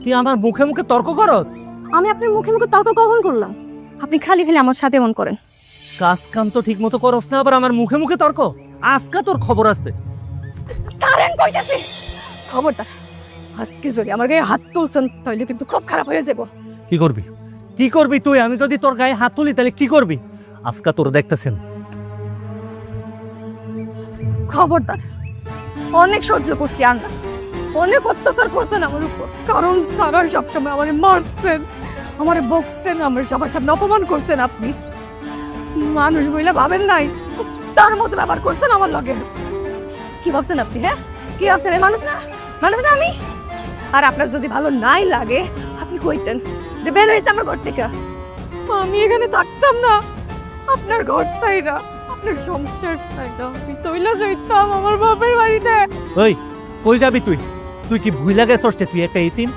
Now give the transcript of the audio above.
তুই আমার মুখে মুখে তর্ক করস? আমি আপনার মুখে মুখে তর্ক কখন করলাম? আপনি খালি খালি আমার সাথে এমন করেন। কাজ কাম তো ঠিক মতো করস না, আবার আমার মুখে মুখে তর্ক। আজকে তোর খবর আছে। ছাড়েন কইতাছি। খবরদার, আজকে যদি আমার গায়ে হাত তুলছেন তাহলে কিন্তু খুব খারাপ হয়ে যাব। কি করবি? কি করবি তুই? আমি যদি তোর গায়ে হাত তুলি তাহলে কি করবি? আজকে তোর দেখতেছেন। খবরদার, অনেক সহ্য করছি আমরা, অনেক অত্যাচার করছেন আমার উপর। কারণ সারা সবসময় আমার মারছেন, আমার বকছেন, আমার সবার সামনে অপমান করছেন। আপনি মানুষ বইলা ভাবেন নাই, তার মতো ব্যবহার করছেন আমার লগে। কি ভাবছেন আপনি? হ্যাঁ, কি ভাবছেন? মানুষ না, মানুষ না আমি। আর আপনার যদি ভালো নাই লাগে আপনি কইতেন যে বের হইতে আমার ঘর থেকে। আমি এখানে থাকতাম না, আপনার ঘর চাইরা, আপনার সংসার চাইরা আমি চইলা যাইতাম আমার বাপের বাড়িতে। ওই, কই যাবি তুই? তুই কি ভুইলা গেছস যে তুই একটা ইতিম?